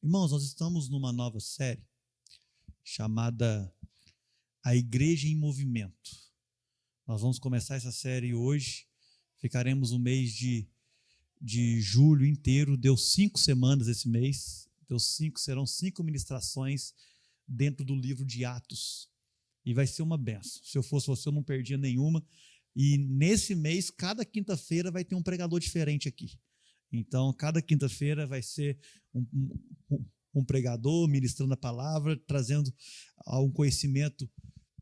Irmãos, nós estamos numa nova série chamada A Igreja em Movimento. Nós vamos começar essa série hoje, ficaremos o mês de julho inteiro, deu 5 semanas esse mês, serão 5 ministrações dentro do livro de Atos, e vai ser uma benção. Se eu fosse você, eu não perdia nenhuma, e nesse mês, cada quinta-feira vai ter um pregador diferente aqui. Então, cada quinta-feira vai ser um pregador ministrando a palavra, trazendo um conhecimento,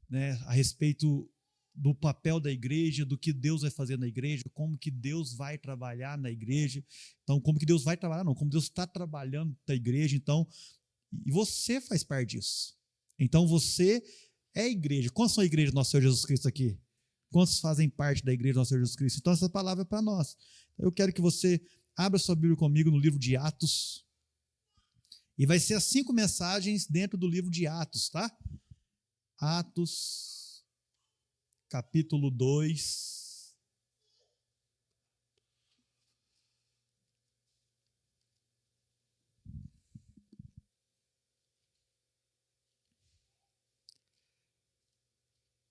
né, a respeito do papel da igreja, do que Deus vai fazer na igreja, como que Deus vai trabalhar na igreja. Então, como que Deus vai trabalhar? Não, como Deus está trabalhando na igreja. Então, e você faz parte disso. Então, você é a igreja. Quantos são a igreja do nosso Senhor Jesus Cristo aqui? Quantos fazem parte da igreja do nosso Senhor Jesus Cristo? Então, essa palavra é para nós. Eu quero que você abra sua Bíblia comigo no livro de Atos. E vai ser as 5 mensagens dentro do livro de Atos, tá? Atos, capítulo 2.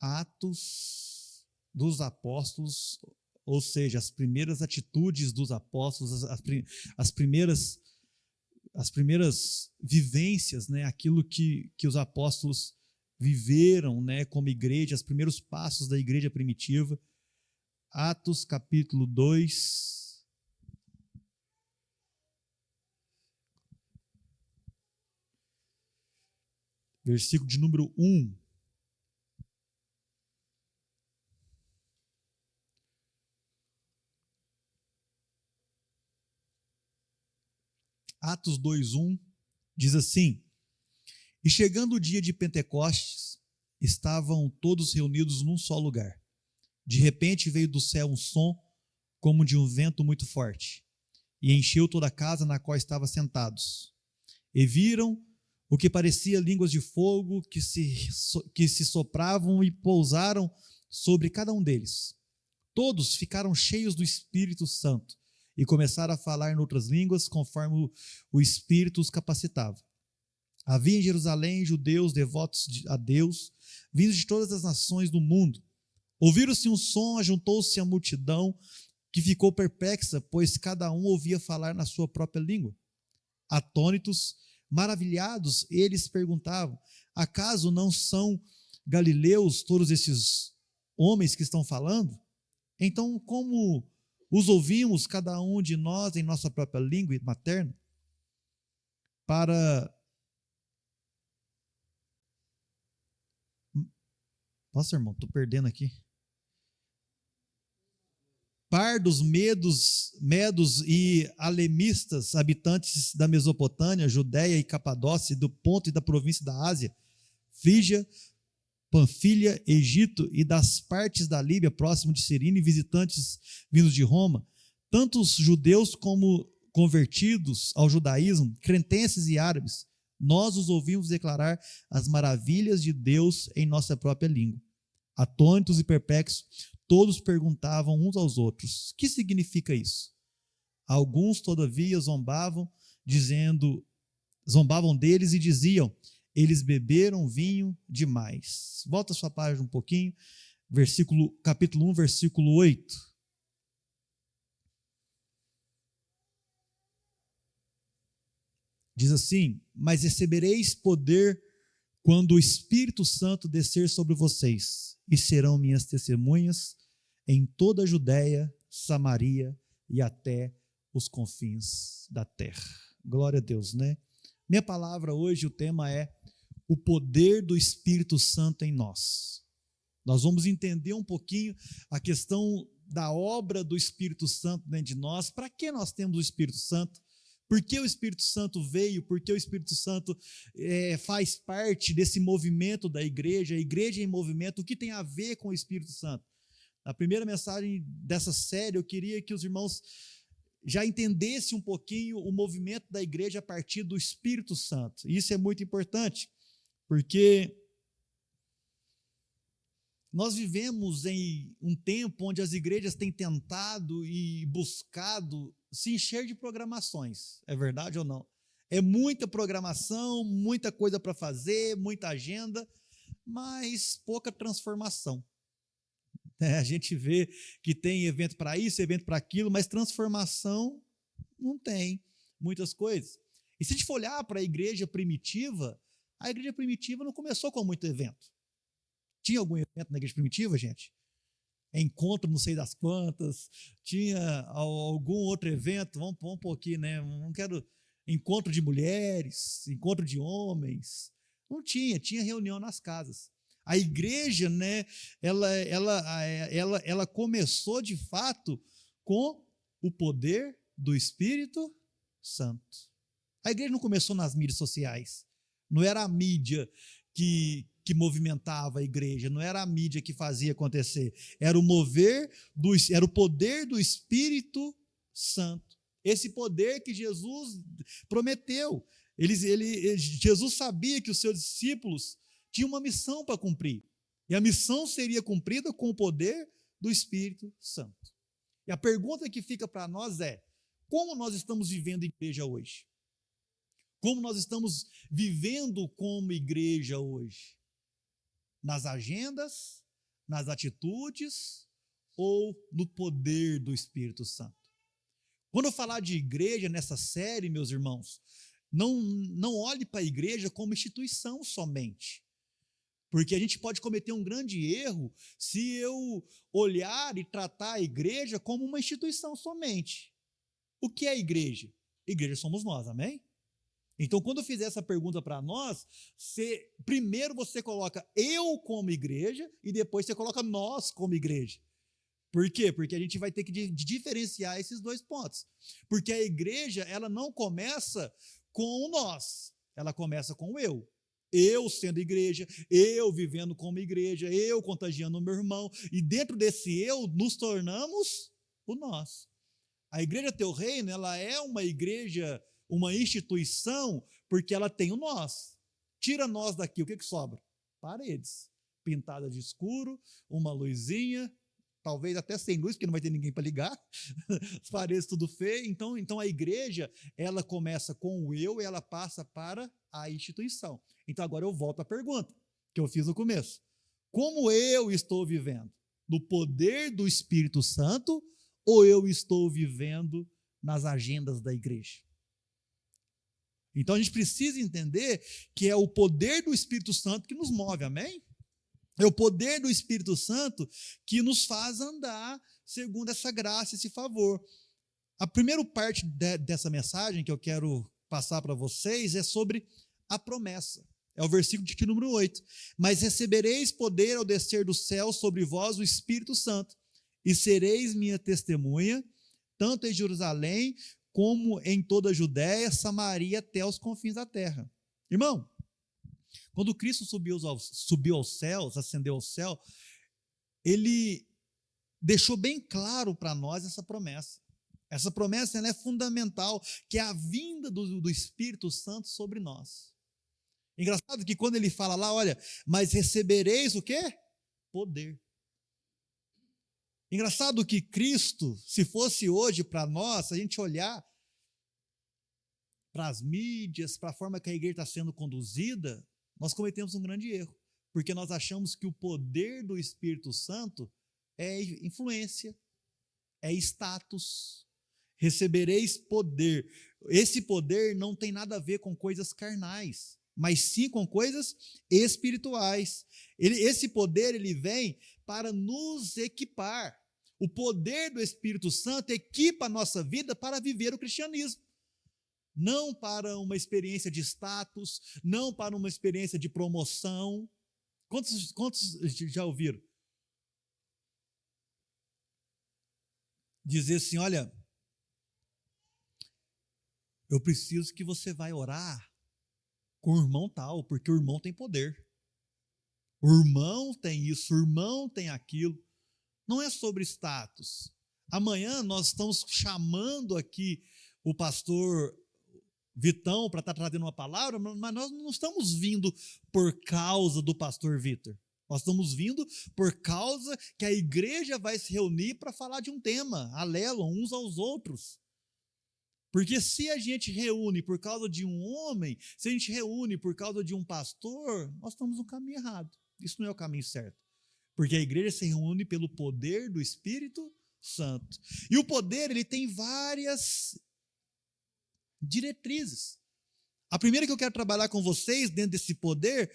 Atos dos Apóstolos, ou seja, as primeiras atitudes dos apóstolos, as primeiras vivências, né, aquilo que os apóstolos viveram, né, como igreja, os primeiros passos da igreja primitiva. Atos capítulo 2. Versículo de número 1. Atos 2:1 diz assim: E chegando o dia de Pentecostes, estavam todos reunidos num só lugar. De repente veio do céu um som, como de um vento muito forte, e encheu toda a casa na qual estavam sentados. E viram o que parecia línguas de fogo que se sopravam e pousaram sobre cada um deles. Todos ficaram cheios do Espírito Santo e começaram a falar em outras línguas, conforme o Espírito os capacitava. Havia em Jerusalém judeus devotos a Deus, vindos de todas as nações do mundo. Ouviram-se um som, ajuntou-se a multidão, que ficou perplexa, pois cada um ouvia falar na sua própria língua. Atônitos, maravilhados, eles perguntavam: acaso não são galileus todos esses homens que estão falando? Então, como os ouvimos, cada um de nós, em nossa própria língua materna? Nossa, irmão, estou perdendo aqui. Pardos, medos e alemistas, habitantes da Mesopotâmia, Judéia e Capadócia, do Ponto e da província da Ásia, Frígia, Panfilha, Egito e das partes da Líbia, próximo de Cirene, visitantes vindos de Roma, tantos judeus como convertidos ao judaísmo, cretenses e árabes, nós os ouvimos declarar as maravilhas de Deus em nossa própria língua. Atônitos e perplexos, todos perguntavam uns aos outros: que significa isso? Alguns, todavia, zombavam deles e diziam: eles beberam vinho demais. Volta a sua página um pouquinho, capítulo 1, versículo 8. Diz assim: mas recebereis poder quando o Espírito Santo descer sobre vocês, e serão minhas testemunhas em toda a Judéia, Samaria e até os confins da terra. Glória a Deus, né? Minha palavra hoje, o tema é o poder do Espírito Santo em nós. Nós vamos entender um pouquinho a questão da obra do Espírito Santo dentro de nós. Para que nós temos o Espírito Santo? Por que o Espírito Santo veio? Por que o Espírito Santo faz parte desse movimento da igreja? A igreja em movimento, o que tem a ver com o Espírito Santo? Na primeira mensagem dessa série, eu queria que os irmãos já entendessem um pouquinho o movimento da igreja a partir do Espírito Santo. Isso é muito importante, porque nós vivemos em um tempo onde as igrejas têm tentado e buscado se encher de programações. É verdade ou não? É muita programação, muita coisa para fazer, muita agenda, mas pouca transformação. A gente vê que tem evento para isso, evento para aquilo, mas transformação não tem muitas coisas. E se a gente for olhar para a igreja primitiva não começou com muito evento. Tinha algum evento na igreja primitiva, gente? Encontro não sei das quantas, tinha algum outro evento, vamos pôr aqui, né? Não quero encontro de mulheres, encontro de homens. Não tinha reunião nas casas. A igreja, né, ela começou de fato com o poder do Espírito Santo. A igreja não começou nas mídias sociais. Não era a mídia que movimentava a igreja, não era a mídia que fazia acontecer. Era o poder do Espírito Santo. Esse poder que Jesus prometeu. Jesus sabia que os seus discípulos tinham uma missão para cumprir. E a missão seria cumprida com o poder do Espírito Santo. E a pergunta que fica para nós é: como nós estamos vivendo a igreja hoje? Como nós estamos vivendo como igreja hoje? Nas agendas, nas atitudes ou no poder do Espírito Santo? Quando eu falar de igreja nessa série, meus irmãos, não olhe para a igreja como instituição somente. Porque a gente pode cometer um grande erro se eu olhar e tratar a igreja como uma instituição somente. O que é a igreja? Igreja somos nós, amém? Então, quando eu fizer essa pergunta para nós, primeiro você coloca eu como igreja e depois você coloca nós como igreja. Por quê? Porque a gente vai ter que diferenciar esses dois pontos. Porque a igreja, ela não começa com o nós, ela começa com o eu. Eu sendo igreja, eu vivendo como igreja, eu contagiando o meu irmão, e dentro desse eu nos tornamos o nós. A igreja Teu Reino, ela é uma igreja, uma instituição, porque ela tem o nós. Tira nós daqui, o que sobra? Paredes, pintadas de escuro, uma luzinha, talvez até sem luz, porque não vai ter ninguém para ligar, as paredes tudo feio. Então a igreja, ela começa com o eu e ela passa para a instituição. Então agora eu volto à pergunta que eu fiz no começo. Como eu estou vivendo? No poder do Espírito Santo ou eu estou vivendo nas agendas da igreja? Então a gente precisa entender que é o poder do Espírito Santo que nos move, amém? É o poder do Espírito Santo que nos faz andar segundo essa graça, esse favor. A primeira parte dessa mensagem que eu quero passar para vocês é sobre a promessa. É o versículo de número 8. Mas recebereis poder ao descer do céu sobre vós o Espírito Santo, e sereis minha testemunha, tanto em Jerusalém, como em toda a Judéia, Samaria, até os confins da terra. Irmão, quando Cristo subiu aos céus, ascendeu ao céu, ele deixou bem claro para nós essa promessa. Essa promessa ela é fundamental, que é a vinda do Espírito Santo sobre nós. Engraçado que quando ele fala lá, olha, mas recebereis o quê? Poder. Engraçado que Cristo, se fosse hoje para nós, se a gente olhar para as mídias, para a forma que a igreja está sendo conduzida, nós cometemos um grande erro, porque nós achamos que o poder do Espírito Santo é influência, é status. Recebereis poder. Esse poder não tem nada a ver com coisas carnais, mas sim com coisas espirituais. Esse poder ele vem para nos equipar. O poder do Espírito Santo equipa a nossa vida para viver o cristianismo. Não para uma experiência de status, não para uma experiência de promoção. Quantos já ouviram? Dizer assim, olha, eu preciso que você vai orar com o irmão tal, porque o irmão tem poder. O irmão tem isso, o irmão tem aquilo. Não é sobre status. Amanhã nós estamos chamando aqui o pastor Vitão para estar trazendo uma palavra, mas nós não estamos vindo por causa do pastor Vitor. Nós estamos vindo por causa que a igreja vai se reunir para falar de um tema, alelam uns aos outros. Porque se a gente reúne por causa de um homem, se a gente reúne por causa de um pastor, nós estamos no caminho errado. Isso não é o caminho certo. Porque a igreja se reúne pelo poder do Espírito Santo. E o poder, ele tem várias diretrizes. A primeira que eu quero trabalhar com vocês dentro desse poder,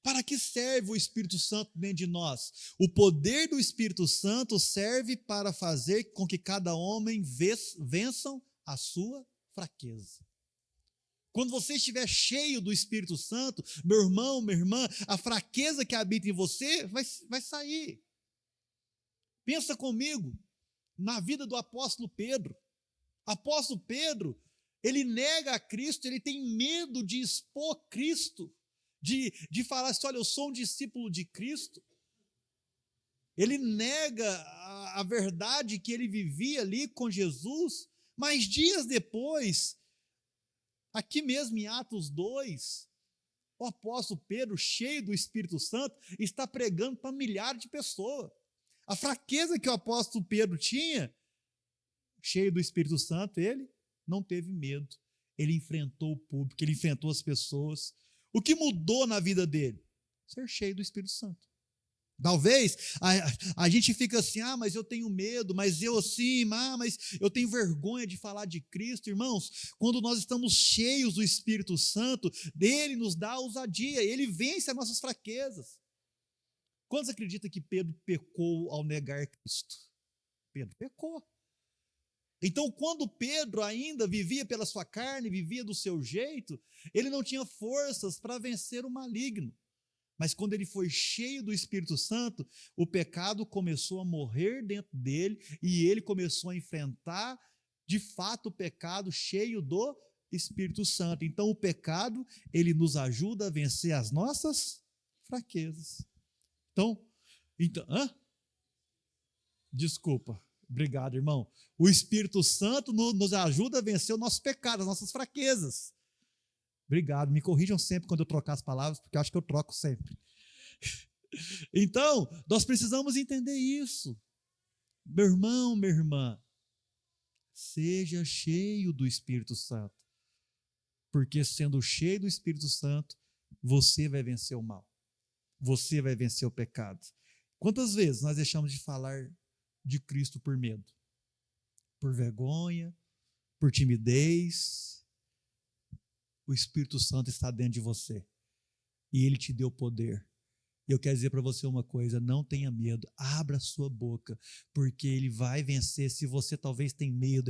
para que serve o Espírito Santo dentro de nós? O poder do Espírito Santo serve para fazer com que cada homem vençam a sua fraqueza. Quando você estiver cheio do Espírito Santo, meu irmão, minha irmã, a fraqueza que habita em você vai sair. Pensa comigo na vida do apóstolo Pedro. Apóstolo Pedro, ele nega a Cristo, ele tem medo de expor Cristo, de falar assim, olha, eu sou um discípulo de Cristo. Ele nega a verdade que ele vivia ali com Jesus, mas dias depois, aqui mesmo em Atos 2, o apóstolo Pedro, cheio do Espírito Santo, está pregando para milhares de pessoas. A fraqueza que o apóstolo Pedro tinha, cheio do Espírito Santo, ele não teve medo. Ele enfrentou o público, ele enfrentou as pessoas. O que mudou na vida dele? Ser cheio do Espírito Santo. Talvez a gente fica assim, mas eu tenho medo, mas eu assim, mas eu tenho vergonha de falar de Cristo. Irmãos, quando nós estamos cheios do Espírito Santo, Ele nos dá ousadia, Ele vence as nossas fraquezas. Quantos acreditam que Pedro pecou ao negar Cristo? Pedro pecou. Então, quando Pedro ainda vivia pela sua carne, vivia do seu jeito, ele não tinha forças para vencer o maligno. Mas quando ele foi cheio do Espírito Santo, o pecado começou a morrer dentro dele e ele começou a enfrentar, de fato, o pecado cheio do Espírito Santo. Então, o pecado, ele nos ajuda a vencer as nossas fraquezas. Então, desculpa, obrigado, irmão. O Espírito Santo nos ajuda a vencer o nosso pecado, as nossas fraquezas. Obrigado, me corrijam sempre quando eu trocar as palavras, porque eu acho que eu troco sempre. Então, nós precisamos entender isso. Meu irmão, minha irmã, seja cheio do Espírito Santo, porque sendo cheio do Espírito Santo, você vai vencer o mal, você vai vencer o pecado. Quantas vezes nós deixamos de falar de Cristo por medo, por vergonha, por timidez? O Espírito Santo está dentro de você e Ele te deu poder. E eu quero dizer para você uma coisa, não tenha medo, abra sua boca, porque Ele vai vencer. Se você talvez tenha medo,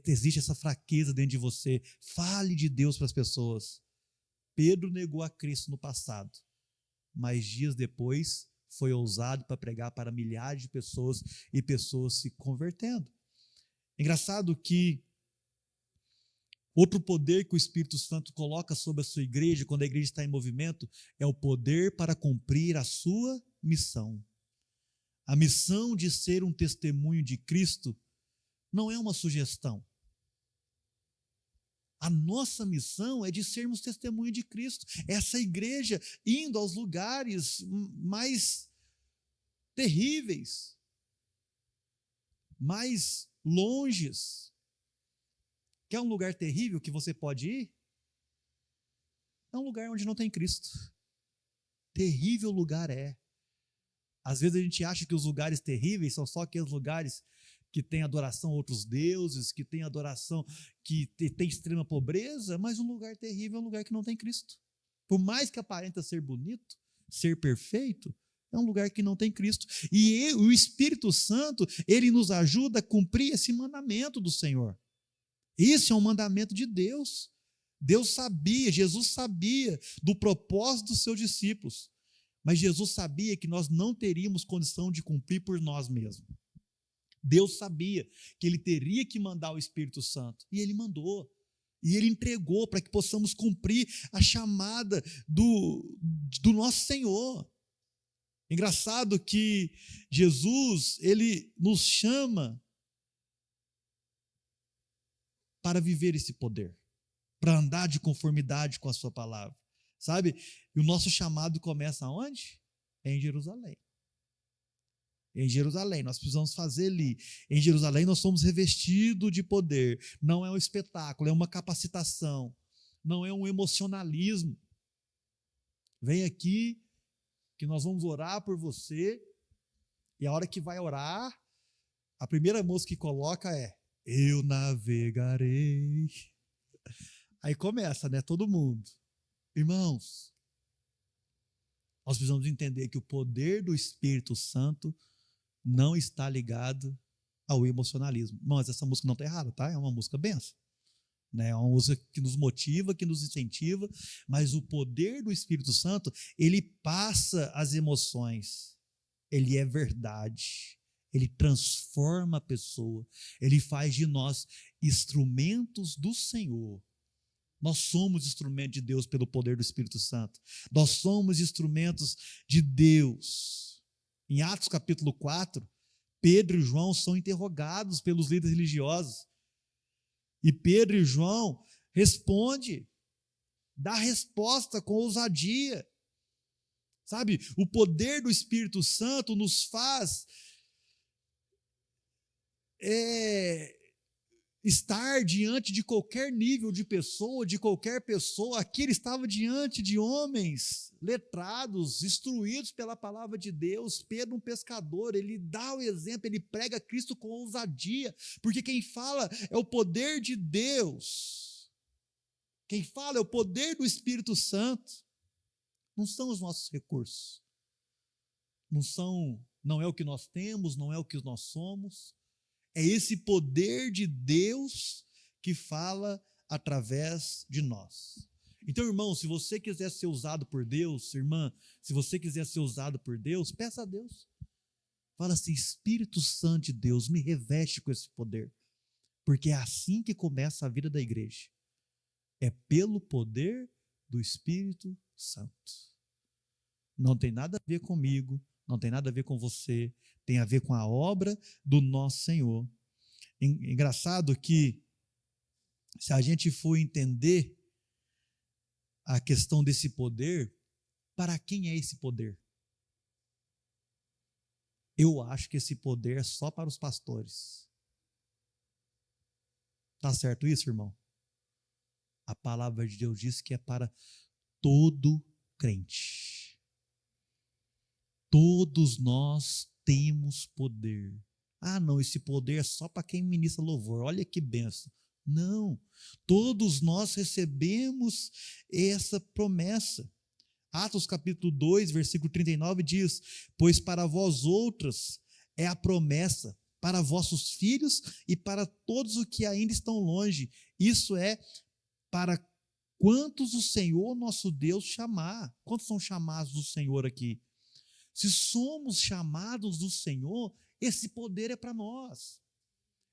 existe essa fraqueza dentro de você, fale de Deus para as pessoas. Pedro negou a Cristo no passado, mas dias depois foi ousado para pregar para milhares de pessoas e pessoas se convertendo. Engraçado que outro poder que o Espírito Santo coloca sobre a sua igreja, quando a igreja está em movimento, é o poder para cumprir a sua missão. A missão de ser um testemunho de Cristo não é uma sugestão. A nossa missão é de sermos testemunho de Cristo. Essa igreja indo aos lugares mais terríveis, mais longes. Quer um lugar terrível que você pode ir? É um lugar onde não tem Cristo. Terrível lugar é. Às vezes a gente acha que os lugares terríveis são só aqueles lugares que tem adoração a outros deuses, que tem adoração, que tem extrema pobreza, mas um lugar terrível é um lugar que não tem Cristo. Por mais que aparenta ser bonito, ser perfeito, é um lugar que não tem Cristo. E o Espírito Santo, ele nos ajuda a cumprir esse mandamento do Senhor. Esse é um mandamento de Deus. Deus sabia, Jesus sabia do propósito dos seus discípulos, mas Jesus sabia que nós não teríamos condição de cumprir por nós mesmos. Deus sabia que Ele teria que mandar o Espírito Santo, e Ele mandou, e Ele entregou para que possamos cumprir a chamada do nosso Senhor. Engraçado que Jesus, Ele nos chama para viver esse poder, para andar de conformidade com a sua palavra, sabe? E o nosso chamado começa aonde? É em Jerusalém. Em Jerusalém, nós precisamos fazer ali. Em Jerusalém, nós somos revestidos de poder. Não é um espetáculo, é uma capacitação. Não é um emocionalismo. Vem aqui, que nós vamos orar por você. E a hora que vai orar, a primeira música que coloca é: eu navegarei. Aí começa, né? Todo mundo. Irmãos, nós precisamos entender que o poder do Espírito Santo não está ligado ao emocionalismo. Irmãos, essa música não está errada, tá? É uma música benção. Né? É uma música que nos motiva, que nos incentiva, mas o poder do Espírito Santo, ele passa as emoções. Ele é verdade. Ele transforma a pessoa. Ele faz de nós instrumentos do Senhor. Nós somos instrumentos de Deus pelo poder do Espírito Santo. Nós somos instrumentos de Deus. Em Atos capítulo 4, Pedro e João são interrogados pelos líderes religiosos. E Pedro e João dá resposta com ousadia. Sabe, o poder do Espírito Santo nos faz estar diante de qualquer nível de pessoa, de qualquer pessoa. Aqui ele estava diante de homens letrados, instruídos pela palavra de Deus. Pedro, um pescador, ele dá o exemplo, ele prega Cristo com ousadia, porque quem fala é o poder de Deus. Quem fala é o poder do Espírito Santo. Não são os nossos recursos. Não é o que nós temos, não é o que nós somos. É esse poder de Deus que fala através de nós. Então, irmão, se você quiser ser usado por Deus, irmã, se você quiser ser usado por Deus, peça a Deus. Fala assim: Espírito Santo de Deus, me reveste com esse poder. Porque é assim que começa a vida da igreja. É pelo poder do Espírito Santo. Não tem nada a ver comigo, não tem nada a ver com você, tem a ver com a obra do nosso Senhor. Engraçado que, se a gente for entender a questão desse poder, para quem é esse poder? Eu acho que esse poder é só para os pastores. Tá certo isso, irmão? A palavra de Deus diz que é para todo crente. Todos nós temos poder. Ah, não, esse poder é só para quem ministra louvor. Olha que benção. Não, todos nós recebemos essa promessa. Atos capítulo 2, versículo 39 diz: pois para vós outras é a promessa, para vossos filhos e para todos os que ainda estão longe. Isso é para quantos o Senhor nosso Deus chamar. Quantos são chamados do Senhor aqui? Se somos chamados do Senhor, esse poder é para nós.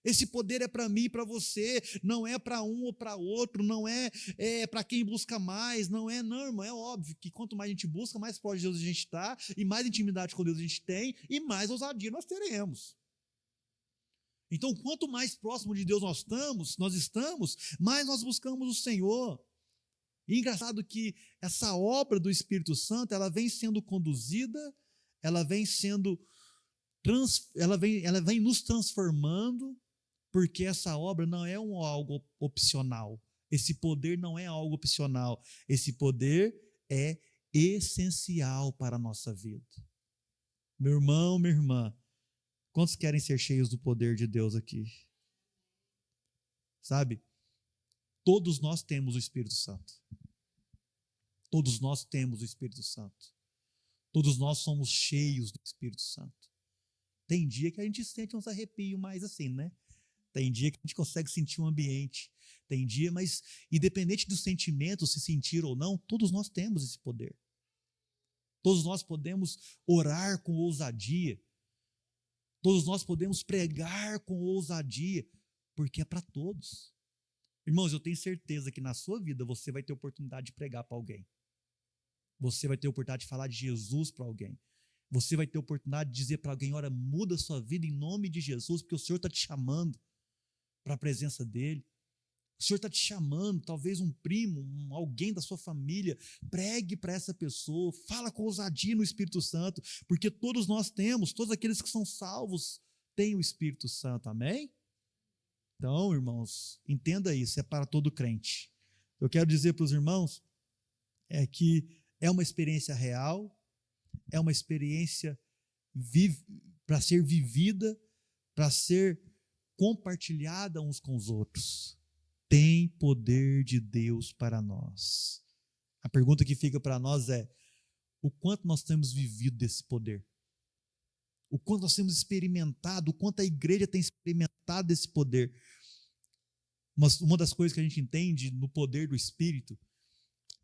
Esse poder é para mim e para você, não é para um ou para outro, não é para quem busca mais, não, irmão, é óbvio que quanto mais a gente busca, mais próximo de Deus a gente está, e mais intimidade com Deus a gente tem, e mais ousadia nós teremos. Então, quanto mais próximo de Deus nós estamos, mais nós buscamos o Senhor. E engraçado que essa obra do Espírito Santo, ela vem sendo conduzida, ela vem nos transformando, porque essa obra não é algo opcional. Esse poder não é algo opcional. Esse poder é essencial para a nossa vida. Meu irmão, minha irmã, quantos querem ser cheios do poder de Deus aqui? Sabe? Todos nós temos o Espírito Santo. Todos nós temos o Espírito Santo. Todos nós somos cheios do Espírito Santo. Tem dia que a gente sente uns arrepios mais assim, né? Tem dia que a gente consegue sentir um ambiente. Tem dia, mas independente do sentimento, se sentir ou não, todos nós temos esse poder. Todos nós podemos orar com ousadia. Todos nós podemos pregar com ousadia, porque é para todos. Irmãos, eu tenho certeza que na sua vida você vai ter oportunidade de pregar para alguém. Você vai ter oportunidade de falar de Jesus para alguém. Você vai ter oportunidade de dizer para alguém: olha, muda a sua vida em nome de Jesus, porque o Senhor está te chamando para a presença dEle. O Senhor está te chamando, talvez um primo, alguém da sua família, pregue para essa pessoa, fala com ousadia no Espírito Santo, porque todos nós temos, todos aqueles que são salvos têm o Espírito Santo, amém? Então, irmãos, entenda isso, é para todo crente. Eu quero dizer para os irmãos que é uma experiência real, é uma experiência para ser vivida, para ser compartilhada uns com os outros. Tem poder de Deus para nós. A pergunta que fica para nós é: o quanto nós temos vivido desse poder? O quanto nós temos experimentado, o quanto a igreja tem experimentado desse poder? Uma das coisas que a gente entende no poder do Espírito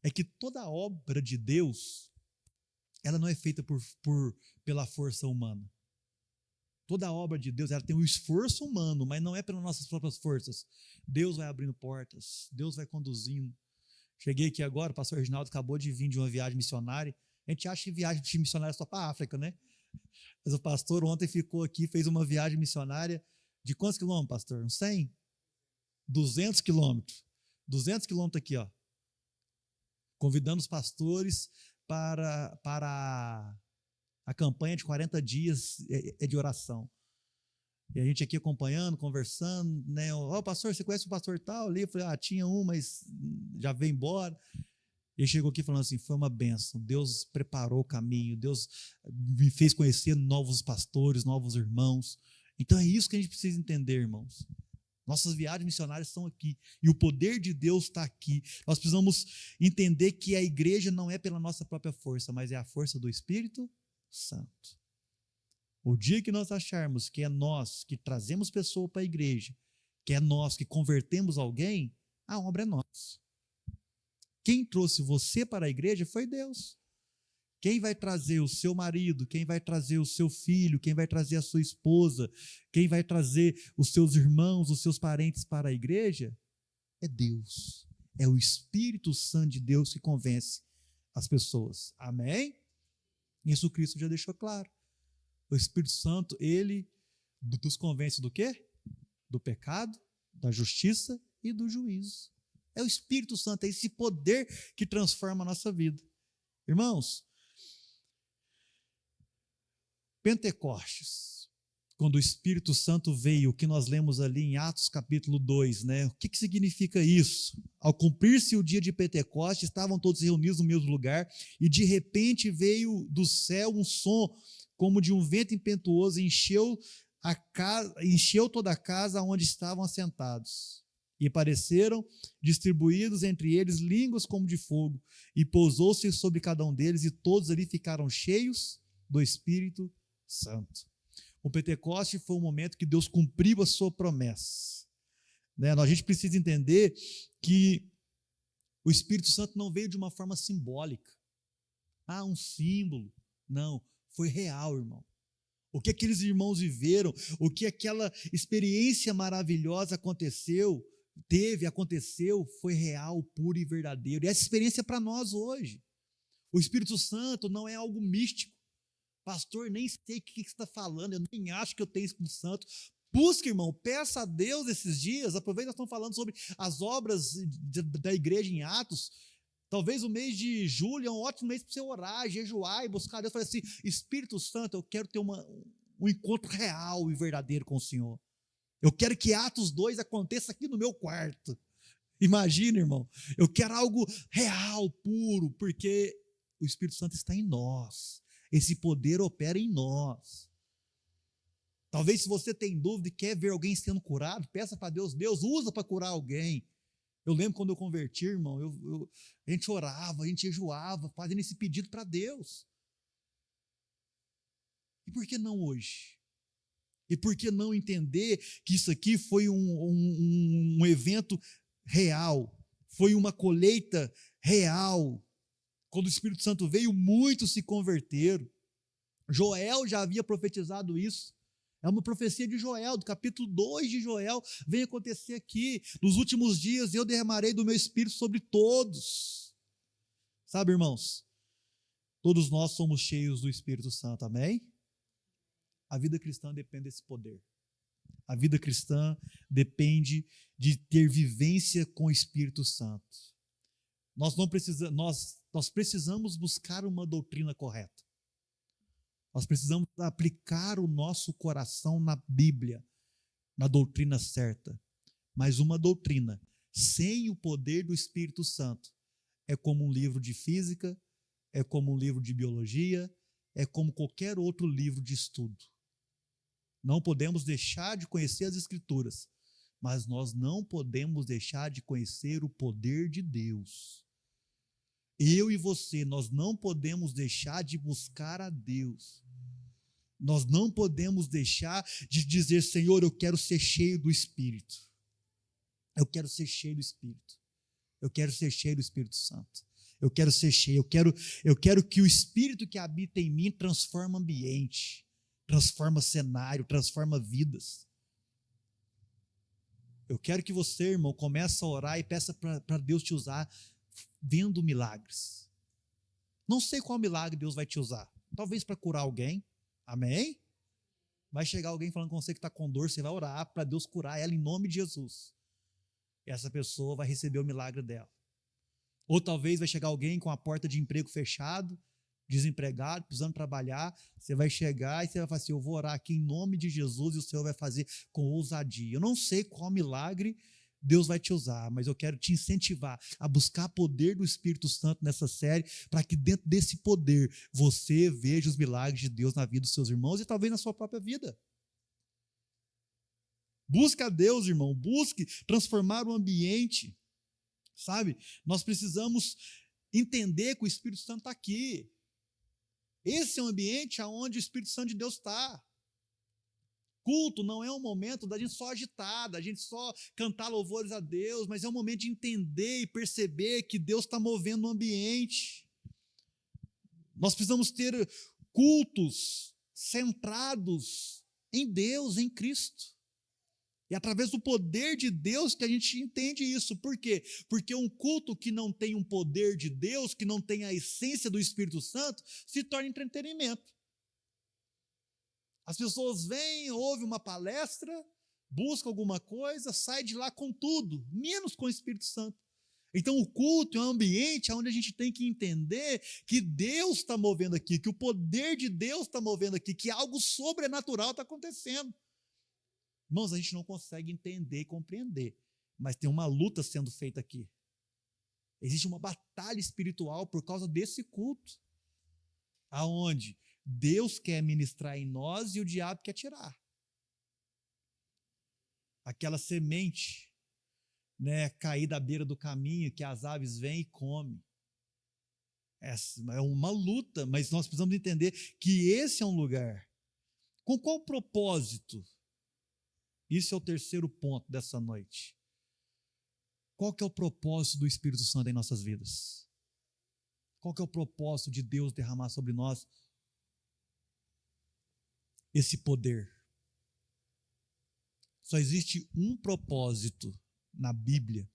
é que toda obra de Deus, ela não é feita pela força humana. Toda obra de Deus, ela tem um esforço humano, mas não é pelas nossas próprias forças. Deus vai abrindo portas, Deus vai conduzindo. Cheguei aqui agora, o pastor Reginaldo acabou de vir de uma viagem missionária. A gente acha que viagem missionária é só para a África, né? Mas o pastor ontem ficou aqui, fez uma viagem missionária de quantos quilômetros, pastor? Uns 100? 200 quilômetros. 200 quilômetros aqui, ó. Convidando os pastores para a campanha de 40 dias de oração. E a gente aqui acompanhando, conversando, né? Ó, pastor, você conhece o pastor tal ali? Eu falei, tinha um, mas já veio embora. Ele chegou aqui falando assim, foi uma bênção, Deus preparou o caminho, Deus me fez conhecer novos pastores, novos irmãos. Então é isso que a gente precisa entender, irmãos. Nossas viagens missionárias estão aqui, e o poder de Deus está aqui. Nós precisamos entender que a igreja não é pela nossa própria força, mas é a força do Espírito Santo. O dia que nós acharmos que é nós que trazemos pessoa para a igreja, que é nós que convertemos alguém, a obra é nossa. Quem trouxe você para a igreja foi Deus. Quem vai trazer o seu marido, quem vai trazer o seu filho, quem vai trazer a sua esposa, quem vai trazer os seus irmãos, os seus parentes para a igreja, é Deus. É o Espírito Santo de Deus que convence as pessoas. Amém? Isso Cristo já deixou claro. O Espírito Santo, ele nos convence do quê? Do pecado, da justiça e do juízo. É o Espírito Santo, é esse poder que transforma a nossa vida. Irmãos, Pentecostes, quando o Espírito Santo veio, o que nós lemos ali em Atos capítulo 2, né? O que significa isso? Ao cumprir-se o dia de Pentecostes, estavam todos reunidos no mesmo lugar, e de repente veio do céu um som, como de um vento impetuoso, encheu toda a casa onde estavam assentados. E apareceram distribuídos entre eles línguas como de fogo, e pousou-se sobre cada um deles, e todos ali ficaram cheios do Espírito Santo. O Pentecoste foi um momento que Deus cumpriu a sua promessa. Né? A gente precisa entender que o Espírito Santo não veio de uma forma simbólica. Um símbolo. Não, foi real, irmão. O que aqueles irmãos viveram, o que aquela experiência maravilhosa aconteceu, foi real, puro e verdadeiro. E essa experiência é para nós hoje. O Espírito Santo não é algo místico. Pastor, nem sei o que você está falando, eu nem acho que eu tenho Espírito Santo. Busca, irmão, peça a Deus esses dias. Aproveita que nós estamos falando sobre as obras da igreja em Atos. Talvez o mês de julho é um ótimo mês para você orar, jejuar e buscar a Deus. Falar assim, Espírito Santo, eu quero ter um encontro real e verdadeiro com o Senhor. Eu quero que Atos 2 aconteça aqui no meu quarto. Imagina, irmão, eu quero algo real, puro, porque o Espírito Santo está em nós. Esse poder opera em nós. Talvez se você tem dúvida e quer ver alguém sendo curado, peça para Deus, Deus usa para curar alguém. Eu lembro quando eu converti, irmão, a gente orava, a gente jejuava, fazendo esse pedido para Deus. E por que não hoje? E por que não entender que isso aqui foi um evento real, foi uma colheita real? Quando o Espírito Santo veio, muitos se converteram. Joel já havia profetizado isso. É uma profecia de Joel, do capítulo 2 de Joel, vem acontecer aqui. Nos últimos dias eu derramarei do meu Espírito sobre todos. Sabe, irmãos? Todos nós somos cheios do Espírito Santo, amém? A vida cristã depende desse poder. A vida cristã depende de ter vivência com o Espírito Santo. Nós precisamos buscar uma doutrina correta. Nós precisamos aplicar o nosso coração na Bíblia, na doutrina certa. Mas uma doutrina sem o poder do Espírito Santo é como um livro de física, é como um livro de biologia, é como qualquer outro livro de estudo. Não podemos deixar de conhecer as Escrituras, mas nós não podemos deixar de conhecer o poder de Deus. Eu e você, nós não podemos deixar de buscar a Deus. Nós não podemos deixar de dizer, Senhor, eu quero ser cheio do Espírito. Eu quero ser cheio do Espírito. Eu quero ser cheio do Espírito Santo. Eu quero ser cheio. Eu quero que o Espírito que habita em mim transforme ambiente, transforma cenário, transforma vidas. Eu quero que você, irmão, comece a orar e peça para Deus te usar vendo milagres. Não sei qual milagre Deus vai te usar. Talvez para curar alguém. Amém? Vai chegar alguém falando com você que está com dor, você vai orar para Deus curar ela em nome de Jesus. E essa pessoa vai receber o milagre dela. Ou talvez vai chegar alguém com a porta de emprego fechado, desempregado, precisando trabalhar. Você vai chegar e você vai falar assim, eu vou orar aqui em nome de Jesus e o Senhor vai fazer com ousadia. Eu não sei qual milagre Deus vai te usar, mas eu quero te incentivar a buscar poder do Espírito Santo nessa série, para que dentro desse poder você veja os milagres de Deus na vida dos seus irmãos e talvez na sua própria vida. Busca a Deus, irmão, busque transformar o ambiente, sabe? Nós precisamos entender que o Espírito Santo está aqui. Esse é um ambiente onde o Espírito Santo de Deus está. Culto não é um momento da gente só agitar, da gente só cantar louvores a Deus, mas é um momento de entender e perceber que Deus está movendo o ambiente. Nós precisamos ter cultos centrados em Deus, em Cristo. E através do poder de Deus que a gente entende isso. Por quê? Porque um culto que não tem um poder de Deus, que não tem a essência do Espírito Santo, se torna entretenimento. As pessoas vêm, ouvem uma palestra, buscam alguma coisa, saem de lá com tudo, menos com o Espírito Santo. Então o culto é um ambiente onde a gente tem que entender que Deus está movendo aqui, que o poder de Deus está movendo aqui, que algo sobrenatural está acontecendo. Irmãos, a gente não consegue entender e compreender, mas tem uma luta sendo feita aqui. Existe uma batalha espiritual por causa desse culto, aonde Deus quer ministrar em nós e o diabo quer tirar. Aquela semente, né, cair da beira do caminho, que as aves vêm e comem. É uma luta, mas nós precisamos entender que esse é um lugar. Com qual propósito? Isso é o terceiro ponto dessa noite. Qual que é o propósito do Espírito Santo em nossas vidas? Qual que é o propósito de Deus derramar sobre nós esse poder? Só existe um propósito na Bíblia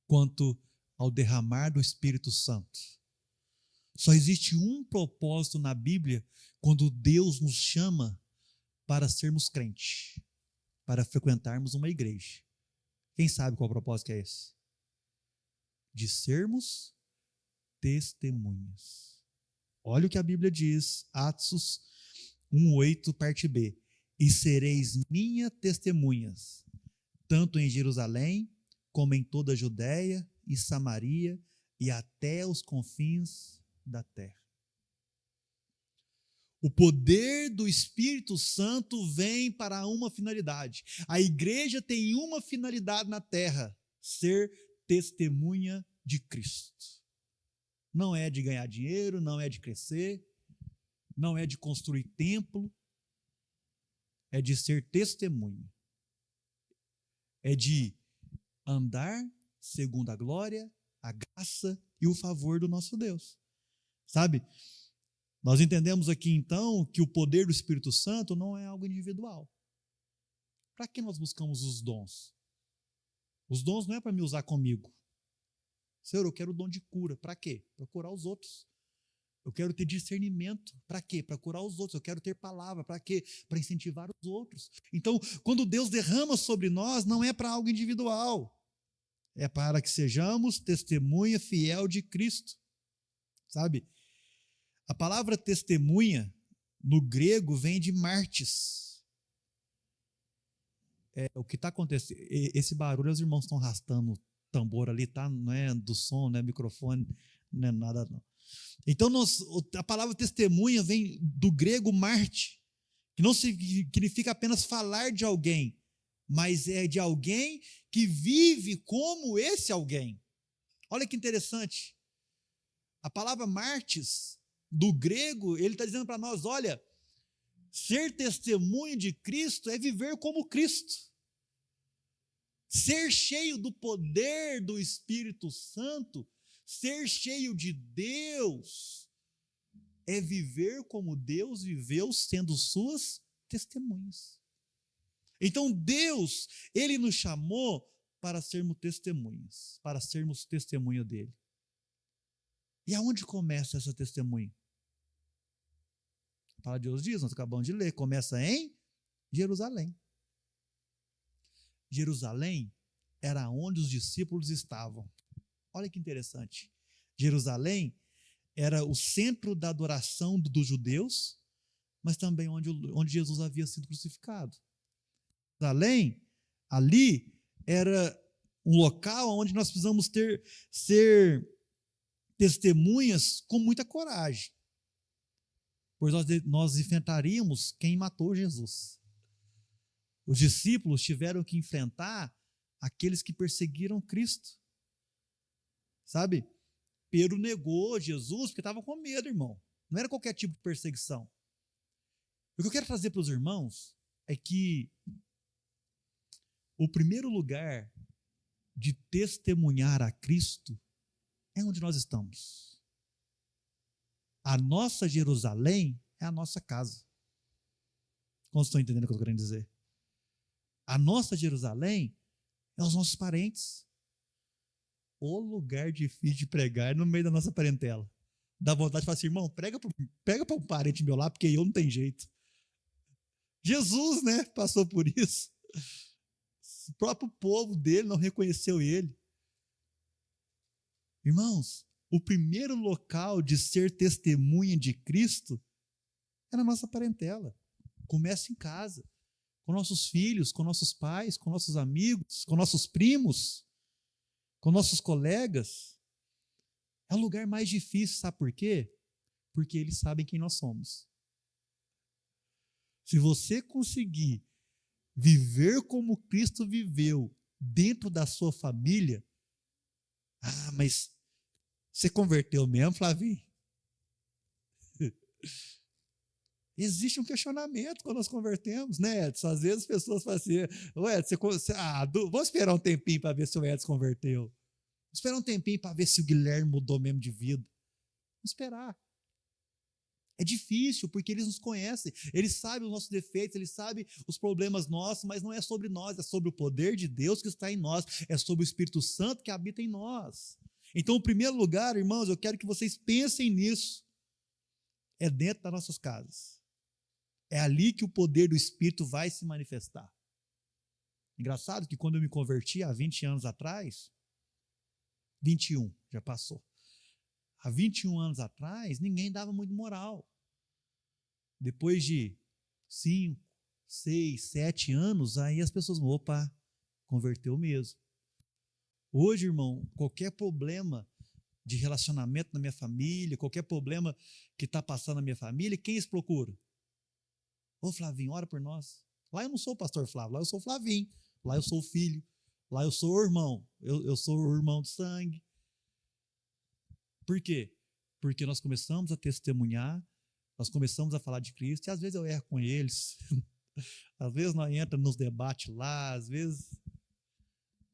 quanto ao derramar do Espírito Santo. Só existe um propósito na Bíblia quando Deus nos chama para sermos crentes, para frequentarmos uma igreja. Quem sabe qual propósito é esse? De sermos testemunhas. Olha o que a Bíblia diz, Atos 1:8, parte B. E sereis minhas testemunhas, tanto em Jerusalém, como em toda a Judéia e Samaria, e até os confins da terra. O poder do Espírito Santo vem para uma finalidade. A igreja tem uma finalidade na terra: ser testemunha de Cristo. Não é de ganhar dinheiro, não é de crescer, não é de construir templo, é de ser testemunha. É de andar segundo a glória, a graça e o favor do nosso Deus. Sabe? Nós entendemos aqui então que o poder do Espírito Santo não é algo individual. Para que nós buscamos os dons? Os dons não é para me usar comigo. Senhor, eu quero o dom de cura. Para quê? Para curar os outros. Eu quero ter discernimento. Para quê? Para curar os outros. Eu quero ter palavra. Para quê? Para incentivar os outros. Então, quando Deus derrama sobre nós, não é para algo individual. É para que sejamos testemunha fiel de Cristo. Sabe? A palavra testemunha, no grego, vem de martis. O que está acontecendo? Esse barulho, os irmãos estão arrastando o tambor ali, tá? Não é do som, não é microfone, não é nada, não. Então, a palavra testemunha vem do grego marte, que não significa apenas falar de alguém, mas é de alguém que vive como esse alguém. Olha que interessante. A palavra martis, do grego, ele está dizendo para nós, olha, ser testemunho de Cristo é viver como Cristo. Ser cheio do poder do Espírito Santo, ser cheio de Deus, é viver como Deus viveu, sendo suas testemunhas. Então Deus, Ele nos chamou para sermos testemunhas, para sermos testemunha dEle. E aonde começa essa testemunha? A palavra de Deus diz, nós acabamos de ler, começa em Jerusalém. Jerusalém era onde os discípulos estavam. Olha que interessante. Jerusalém era o centro da adoração dos judeus, mas também onde Jesus havia sido crucificado. Jerusalém, ali, era um local onde nós precisamos ser testemunhas com muita coragem, pois nós enfrentaríamos quem matou Jesus. Os discípulos tiveram que enfrentar aqueles que perseguiram Cristo. Sabe? Pedro negou Jesus porque estava com medo, irmão. Não era qualquer tipo de perseguição. O que eu quero trazer para os irmãos é que o primeiro lugar de testemunhar a Cristo é onde nós estamos. A nossa Jerusalém é a nossa casa. Quantos estão entendendo o que eu estou querendo dizer? A nossa Jerusalém é os nossos parentes. O lugar difícil de pregar é no meio da nossa parentela. Dá vontade de falar assim, irmão, pega para um parente meu lá, porque eu não tenho jeito. Jesus, né, passou por isso. O próprio povo dele não reconheceu ele. Irmãos, o primeiro local de ser testemunha de Cristo é na nossa parentela. Começa em casa, com nossos filhos, com nossos pais, com nossos amigos, com nossos primos, com nossos colegas. É o lugar mais difícil, sabe por quê? Porque eles sabem quem nós somos. Se você conseguir viver como Cristo viveu dentro da sua família, mas você converteu mesmo, Flavinho? Existe um questionamento quando nós convertemos, né, Edson? Às vezes as pessoas falam assim, Edson, vamos esperar um tempinho para ver se o Edson converteu. Vamos esperar um tempinho para ver se o Guilherme mudou mesmo de vida. Vamos esperar. É difícil, porque eles nos conhecem, eles sabem os nossos defeitos, eles sabem os problemas nossos, mas não é sobre nós, é sobre o poder de Deus que está em nós, é sobre o Espírito Santo que habita em nós. Então, em primeiro lugar, irmãos, eu quero que vocês pensem nisso. É dentro das nossas casas. É ali que o poder do Espírito vai se manifestar. Engraçado que quando eu me converti há 20 anos atrás, 21, já passou. Há 21 anos atrás, ninguém dava muito moral. Depois de 5, 6, 7 anos, aí as pessoas, opa, converteu mesmo. Hoje, irmão, qualquer problema de relacionamento na minha família, qualquer problema que está passando na minha família, quem eles procuram? Ô Flavinho, ora por nós. Lá eu não sou o pastor Flávio, lá eu sou o Flavinho, lá eu sou o filho, lá eu sou o irmão, eu sou o irmão de sangue. Por quê? Porque nós começamos a testemunhar, nós começamos a falar de Cristo, e às vezes eu erro com eles, às vezes nós entramos nos debates lá, às vezes,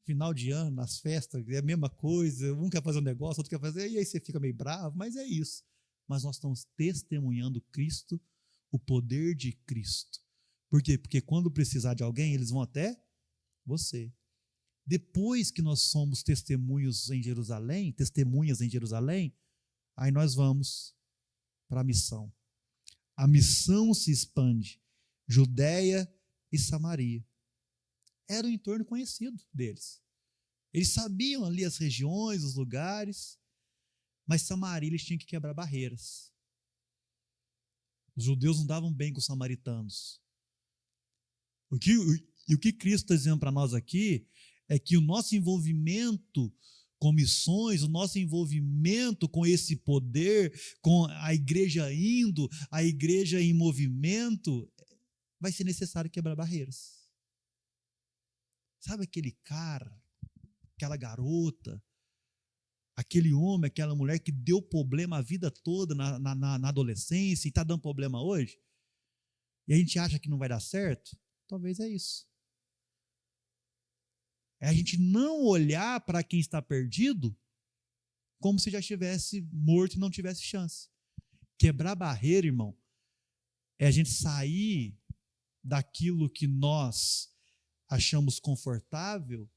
final de ano, nas festas, é a mesma coisa, um quer fazer um negócio, outro quer fazer, e aí você fica meio bravo, mas é isso. Mas nós estamos testemunhando Cristo, o poder de Cristo. Por quê? Porque quando precisar de alguém, eles vão até você. Depois que nós somos testemunhas em Jerusalém, aí nós vamos para a missão. A missão se expande. Judéia e Samaria. Era o entorno conhecido deles. Eles sabiam ali as regiões, os lugares, mas Samaria eles tinham que quebrar barreiras. Os judeus não davam bem com os samaritanos. O que Cristo está dizendo para nós aqui é que o nosso envolvimento com missões, o nosso envolvimento com esse poder, com a igreja indo, a igreja em movimento, vai ser necessário quebrar barreiras. Sabe aquele cara, aquela garota, aquele homem, aquela mulher que deu problema a vida toda na adolescência e está dando problema hoje? E a gente acha que não vai dar certo? Talvez é isso. É a gente não olhar para quem está perdido como se já estivesse morto e não tivesse chance. Quebrar barreira, irmão, é a gente sair daquilo que nós achamos confortável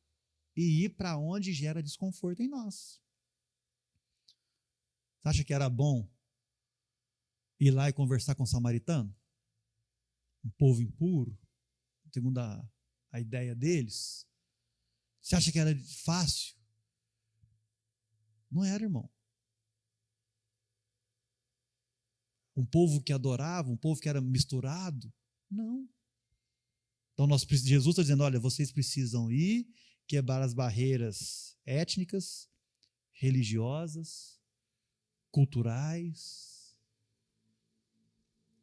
e ir para onde gera desconforto em nós. Você acha que era bom ir lá e conversar com o samaritano? Um povo impuro, segundo a ideia deles? Você acha que era fácil? Não era, irmão. Um povo que adorava, um povo que era misturado? Não. Então, Jesus está dizendo, olha, vocês precisam ir, quebrar as barreiras étnicas, religiosas, culturais.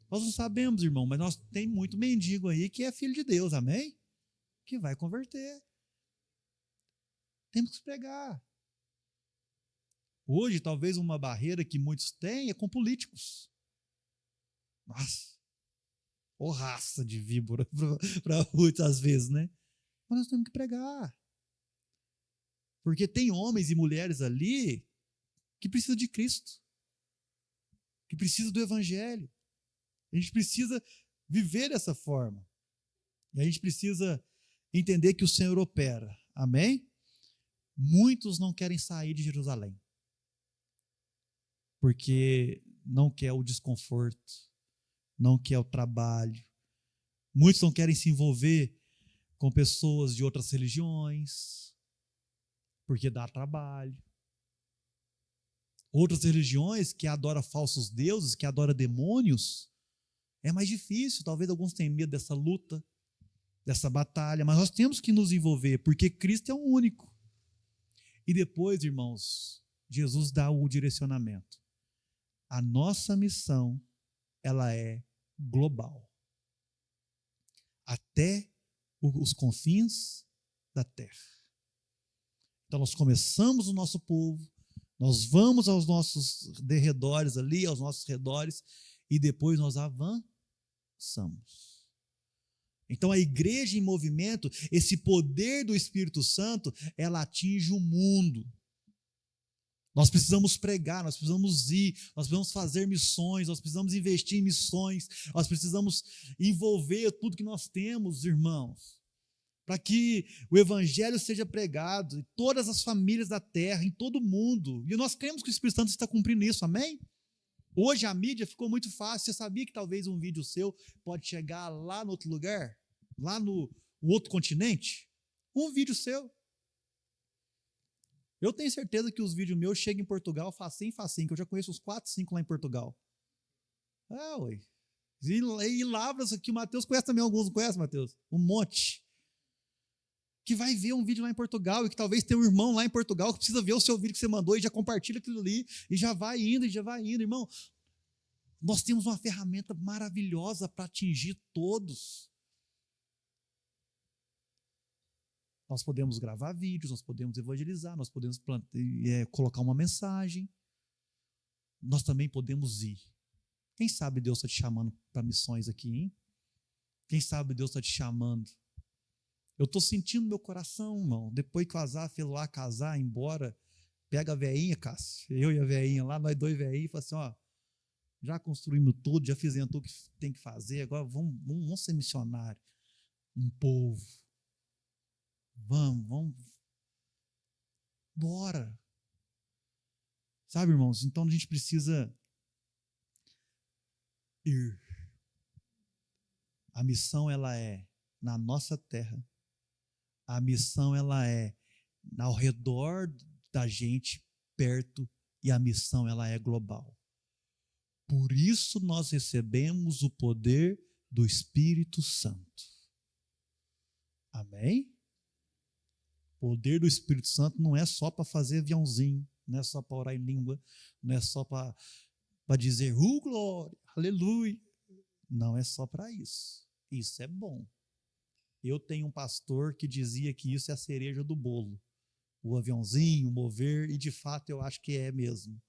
Nós não sabemos, irmão, mas nós tem muito mendigo aí que é filho de Deus, amém? Que vai converter. Temos que pregar. Hoje, talvez uma barreira que muitos têm é com políticos. Nossa, ô raça de víbora para muitas vezes, né? Mas nós temos que pregar. Porque tem homens e mulheres ali que precisam de Cristo, que precisam do Evangelho. A gente precisa viver dessa forma. E a gente precisa entender que o Senhor opera. Amém? Muitos não querem sair de Jerusalém, porque não quer o desconforto, não quer o trabalho. Muitos não querem se envolver com pessoas de outras religiões, porque dá trabalho. Outras religiões que adoram falsos deuses, que adoram demônios, é mais difícil. Talvez alguns tenham medo dessa luta, dessa batalha, mas nós temos que nos envolver, porque Cristo é o único. E depois, irmãos, Jesus dá o direcionamento. A nossa missão, ela é global. Até os confins da terra. Então nós começamos o nosso povo, nós vamos aos nossos derredores ali, aos nossos redores, e depois nós avançamos. Então a igreja em movimento, esse poder do Espírito Santo, ela atinge o mundo. Nós precisamos pregar, nós precisamos ir, nós precisamos fazer missões, nós precisamos investir em missões, nós precisamos envolver tudo que nós temos, irmãos, para que o Evangelho seja pregado em todas as famílias da terra, em todo o mundo. E nós cremos que o Espírito Santo está cumprindo isso, amém? Hoje a mídia ficou muito fácil. Você sabia que talvez um vídeo seu pode chegar lá no outro lugar? Lá no outro continente? Um vídeo seu. Eu tenho certeza que os vídeos meus chegam em Portugal facinho, que eu já conheço uns 4, 5 lá em Portugal. Ah, ué. E Lavras aqui, o Matheus conhece também alguns, não conhece, Matheus? Um monte. Que vai ver um vídeo lá em Portugal e que talvez tenha um irmão lá em Portugal que precisa ver o seu vídeo que você mandou e já compartilha aquilo ali e já vai indo, irmão. Nós temos uma ferramenta maravilhosa para atingir todos. Nós podemos gravar vídeos, nós podemos evangelizar, nós podemos colocar uma mensagem. Nós também podemos ir. Quem sabe Deus está te chamando para missões aqui, hein? Quem sabe Deus está te chamando. Eu estou sentindo meu coração, irmão. Depois que o Azar fez lá casar, ir embora, pega a veinha, Cássio, eu e a veinha lá, nós dois veinhos, e fala assim, ó, já construímos tudo, já fizemos tudo que tem que fazer, agora vamos ser missionário. Um povo. Vamos. Bora. Sabe, irmãos? Então a gente precisa Ir. A missão, ela é na nossa terra. A missão, ela é ao redor da gente, perto, e a missão, ela é global. Por isso nós recebemos o poder do Espírito Santo. Amém? O poder do Espírito Santo não é só para fazer aviãozinho, não é só para orar em língua, não é só para dizer, glória, aleluia. Não é só para isso. Isso é bom. Eu tenho um pastor que dizia que isso é a cereja do bolo. O aviãozinho, o mover, e de fato eu acho que é mesmo.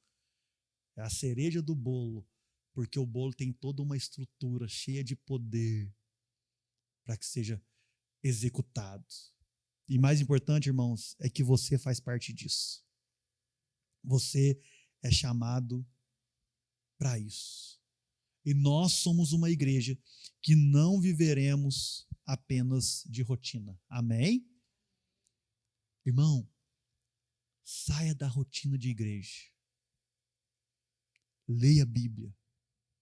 É a cereja do bolo, porque o bolo tem toda uma estrutura cheia de poder para que seja executado. E mais importante, irmãos, é que você faz parte disso. Você é chamado para isso. E nós somos uma igreja que não viveremos apenas de rotina. Amém? Irmão, saia da rotina de igreja. Leia a Bíblia.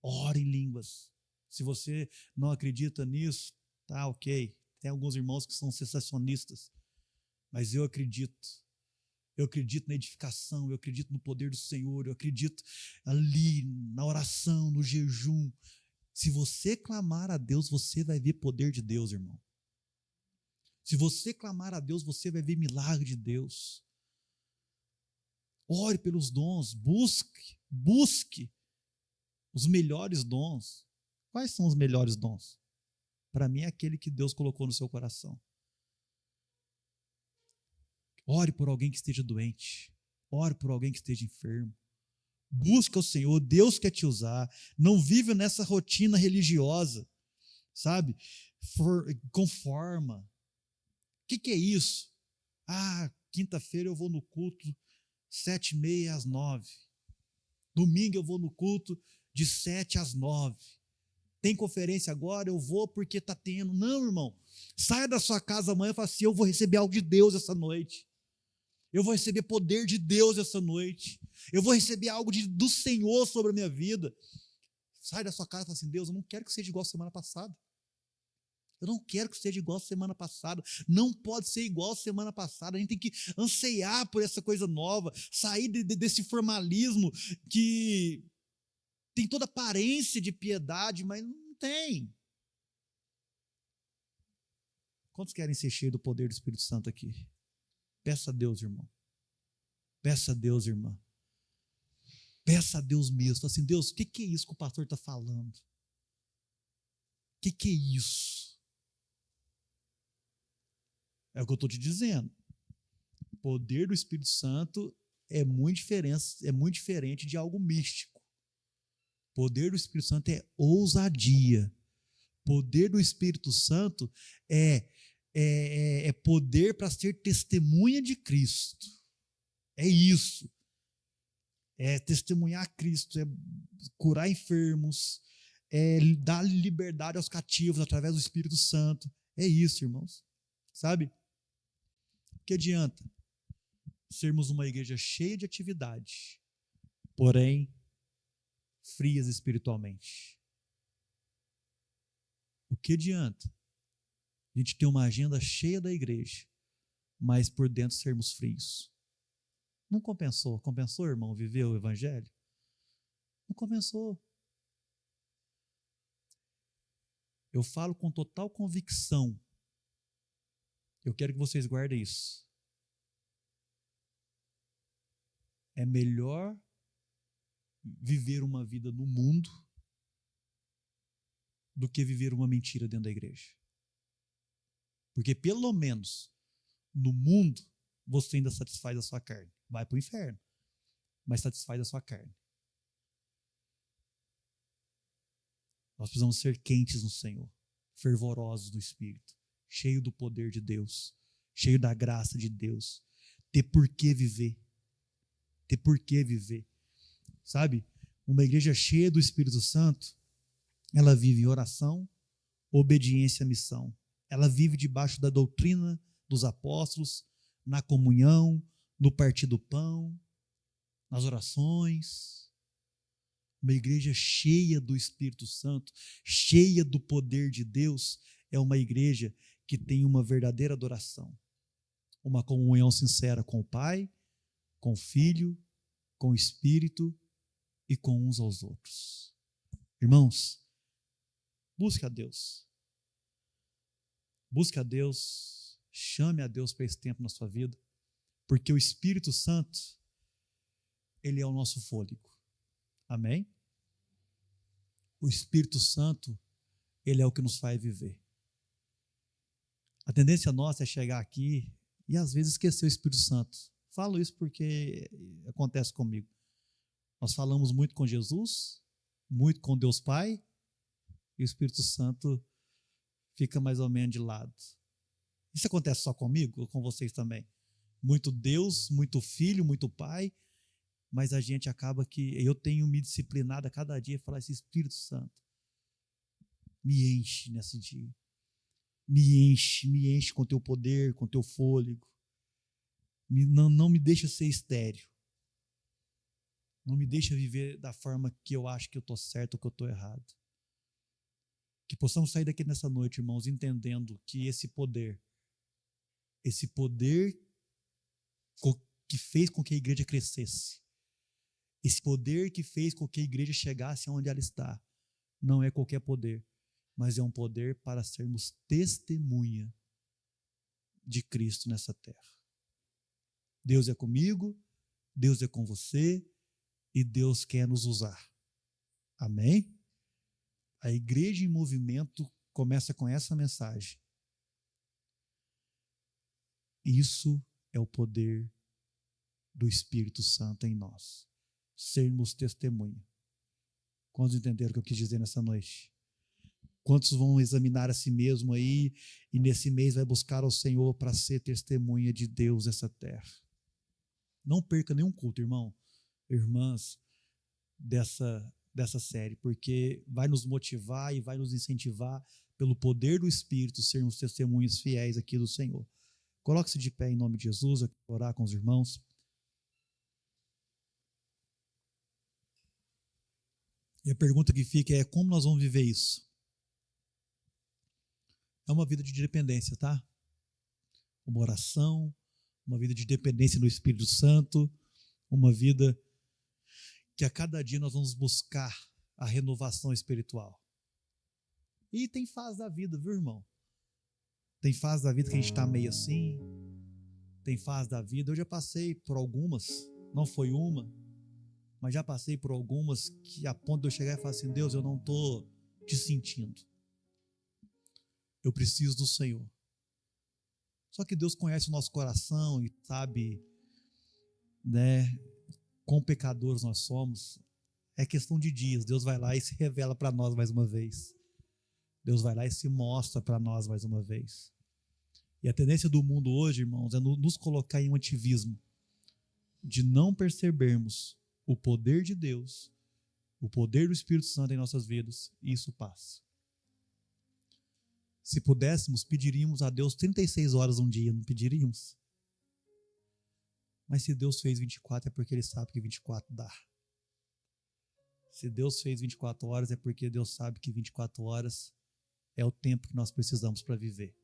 Ore em línguas. Se você não acredita nisso, tá ok. Tem alguns irmãos que são sensacionistas. Mas eu acredito. Eu acredito na edificação, eu acredito no poder do Senhor, eu acredito ali na oração, no jejum. Se você clamar a Deus, você vai ver poder de Deus, irmão. Se você clamar a Deus, você vai ver milagre de Deus. Ore pelos dons, busque os melhores dons. Quais são os melhores dons? Para mim é aquele que Deus colocou no seu coração. Ore por alguém que esteja doente. Ore por alguém que esteja enfermo. Busca o Senhor, Deus quer te usar. Não vive nessa rotina religiosa, sabe? Conforma. O que é isso? Quinta-feira eu vou no culto 7h30 às 9h. Domingo eu vou no culto de 7 às 9h. Tem conferência agora, eu vou porque está tendo. Não, irmão. Saia da sua casa amanhã e fala assim, eu vou receber algo de Deus essa noite. Eu vou receber poder de Deus essa noite. Eu vou receber algo do Senhor sobre a minha vida. Sai da sua casa e fala assim, Deus, eu não quero que seja igual a semana passada. Eu não quero que seja igual a semana passada. Não pode ser igual a semana passada. A gente tem que anseiar por essa coisa nova. Sair desse formalismo que tem toda aparência de piedade, mas não tem. Quantos querem ser cheios do poder do Espírito Santo aqui? Peça a Deus, irmão. Peça a Deus, irmã. Peça a Deus mesmo. Fala assim, Deus, o que é isso que o pastor está falando? O que é isso? É o que eu estou te dizendo. O poder do Espírito Santo é muito diferente de algo místico. O poder do Espírito Santo é ousadia. O poder do Espírito Santo é poder para ser testemunha de Cristo. É isso. É testemunhar Cristo, é curar enfermos, é dar liberdade aos cativos através do Espírito Santo. É isso, irmãos. Sabe? O que adianta sermos uma igreja cheia de atividade, porém frias espiritualmente? O que adianta a gente ter uma agenda cheia da igreja, mas por dentro sermos frios? Não compensou. Compensou, irmão, viver o evangelho? Não compensou. Eu falo com total convicção. Eu quero que vocês guardem isso. É melhor viver uma vida no mundo do que viver uma mentira dentro da igreja. Porque pelo menos no mundo você ainda satisfaz a sua carne. Vai para o inferno, mas satisfaz a sua carne. Nós precisamos ser quentes no Senhor, fervorosos no Espírito, cheio do poder de Deus, cheio da graça de Deus, ter por que viver, sabe? Uma igreja cheia do Espírito Santo, ela vive em oração, obediência à missão, ela vive debaixo da doutrina dos apóstolos, na comunhão, no partir do pão, nas orações. Uma igreja cheia do Espírito Santo, cheia do poder de Deus, é uma igreja que tem uma verdadeira adoração, uma comunhão sincera com o Pai, com o Filho, com o Espírito e com uns aos outros. Irmãos, busque a Deus. Busque a Deus, chame a Deus para esse tempo na sua vida, porque o Espírito Santo, ele é o nosso fôlego. Amém? O Espírito Santo, ele é o que nos faz viver. A tendência nossa é chegar aqui e às vezes esquecer o Espírito Santo. Falo isso porque acontece comigo. Nós falamos muito com Jesus, muito com Deus Pai, e o Espírito Santo fica mais ou menos de lado. Isso acontece só comigo ou com vocês também? Muito Deus, muito Filho, muito Pai, mas a gente acaba que eu tenho me disciplinado a cada dia e falar: esse Espírito Santo me enche nesse dia. Me enche com teu poder, com teu fôlego. Não me deixa ser estéril. Não me deixa viver da forma que eu acho que eu estou certo ou que eu estou errado. Que possamos sair daqui nessa noite, irmãos, entendendo que esse poder que fez com que a igreja crescesse, esse poder que fez com que a igreja chegasse onde ela está, não é qualquer poder, mas é um poder para sermos testemunha de Cristo nessa terra. Deus é comigo, Deus é com você e Deus quer nos usar. Amém? A igreja em movimento começa com essa mensagem. Isso é o poder do Espírito Santo em nós. Sermos testemunha. Quantos entenderam o que eu quis dizer nessa noite? Quantos vão examinar a si mesmo aí e nesse mês vai buscar ao Senhor para ser testemunha de Deus nessa terra? Não perca nenhum culto, irmão, irmãs, dessa série, porque vai nos motivar e vai nos incentivar pelo poder do Espírito sermos testemunhas fiéis aqui do Senhor. Coloque-se de pé em nome de Jesus, eu quero orar com os irmãos. E a pergunta que fica é: como nós vamos viver isso? É uma vida de dependência, tá? Uma oração, uma vida de dependência do Espírito Santo, uma vida que a cada dia nós vamos buscar a renovação espiritual. E tem fase da vida, viu, irmão? Tem fase da vida que a gente está meio assim, tem fase da vida, eu já passei por algumas, não foi uma, mas já passei por algumas que a ponto de eu chegar e falar assim: Deus, eu não estou te sentindo. Eu preciso do Senhor. Só que Deus conhece o nosso coração e sabe, né, quão pecadores nós somos. É questão de dias. Deus vai lá e se revela para nós mais uma vez. Deus vai lá e se mostra para nós mais uma vez. E a tendência do mundo hoje, irmãos, é nos colocar em um ativismo de não percebermos o poder de Deus, o poder do Espírito Santo em nossas vidas, e isso passa. Se pudéssemos, pediríamos a Deus 36 horas um dia, não pediríamos? Mas se Deus fez 24, é porque Ele sabe que 24 dá. Se Deus fez 24 horas, é porque Deus sabe que 24 horas é o tempo que nós precisamos para viver.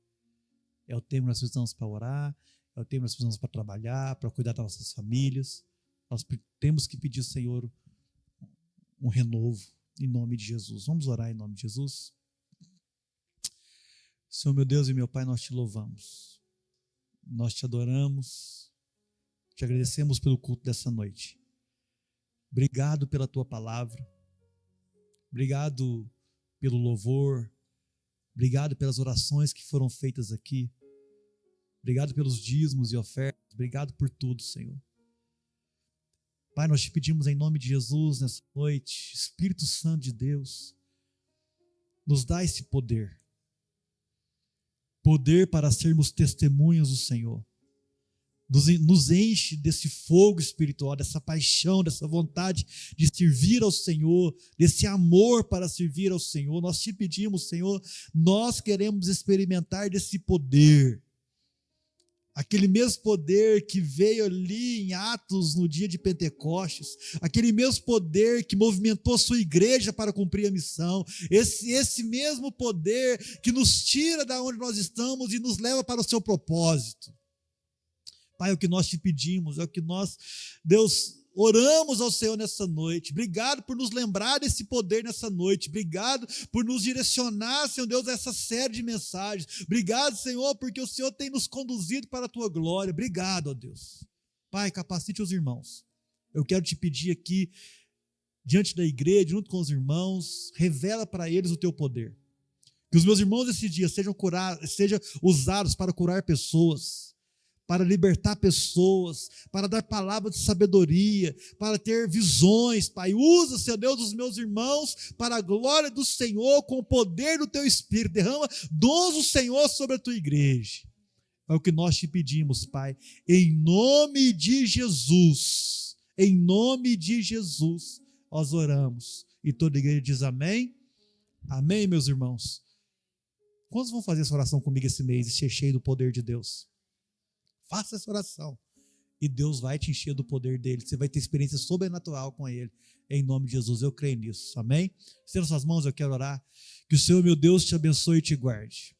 É o tempo que nós precisamos para orar, é o tempo que nós precisamos para trabalhar, para cuidar das nossas famílias. Nós temos que pedir ao Senhor um renovo em nome de Jesus. Vamos orar em nome de Jesus? Senhor, meu Deus e meu Pai, nós te louvamos. Nós te adoramos. Te agradecemos pelo culto dessa noite. Obrigado pela tua palavra. Obrigado pelo louvor. Obrigado pelas orações que foram feitas aqui. Obrigado pelos dízimos e ofertas. Obrigado por tudo, Senhor. Pai, nós te pedimos em nome de Jesus nessa noite, Espírito Santo de Deus, nos dá esse poder. Poder para sermos testemunhas do Senhor. Nos enche desse fogo espiritual, dessa paixão, dessa vontade de servir ao Senhor, desse amor para servir ao Senhor. Nós te pedimos, Senhor, nós queremos experimentar desse poder. Aquele mesmo poder que veio ali em Atos no dia de Pentecostes, aquele mesmo poder que movimentou a sua igreja para cumprir a missão, esse mesmo poder que nos tira da onde nós estamos e nos leva para o seu propósito. Pai, é o que nós te pedimos, é o que nós, Deus, oramos ao Senhor nessa noite. Obrigado por nos lembrar desse poder nessa noite. Obrigado por nos direcionar, Senhor Deus, a essa série de mensagens. Obrigado, Senhor, porque o Senhor tem nos conduzido para a tua glória. Obrigado, ó Deus. Pai, capacite os irmãos. Eu quero te pedir aqui, diante da igreja, junto com os irmãos, revela para eles o teu poder. Que os meus irmãos esse dia sejam usados para curar pessoas, para libertar pessoas, para dar palavras de sabedoria, para ter visões, Pai. Usa, Senhor Deus, os meus irmãos para a glória do Senhor, com o poder do Teu Espírito. Derrama dons do Senhor sobre a Tua igreja. É o que nós te pedimos, Pai, em nome de Jesus. Em nome de Jesus, nós oramos. E toda a igreja diz amém. Amém, meus irmãos. Quantos vão fazer essa oração comigo esse mês e ser cheio do poder de Deus? Faça essa oração e Deus vai te encher do poder dele. Você vai ter experiência sobrenatural com ele. Em nome de Jesus, eu creio nisso. Amém? Estenda suas mãos, eu quero orar. Que o Senhor, meu Deus, te abençoe e te guarde.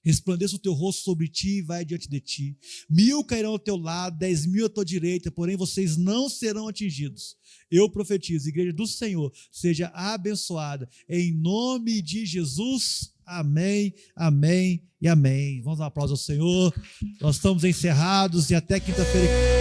Resplandeça o teu rosto sobre ti e vai diante de ti. 1000 cairão ao teu lado, 10.000 à tua direita, porém vocês não serão atingidos. Eu profetizo, a igreja do Senhor seja abençoada. Em nome de Jesus. Amém, amém e amém. Vamos dar um aplauso ao Senhor. Nós estamos encerrados e até quinta-feira.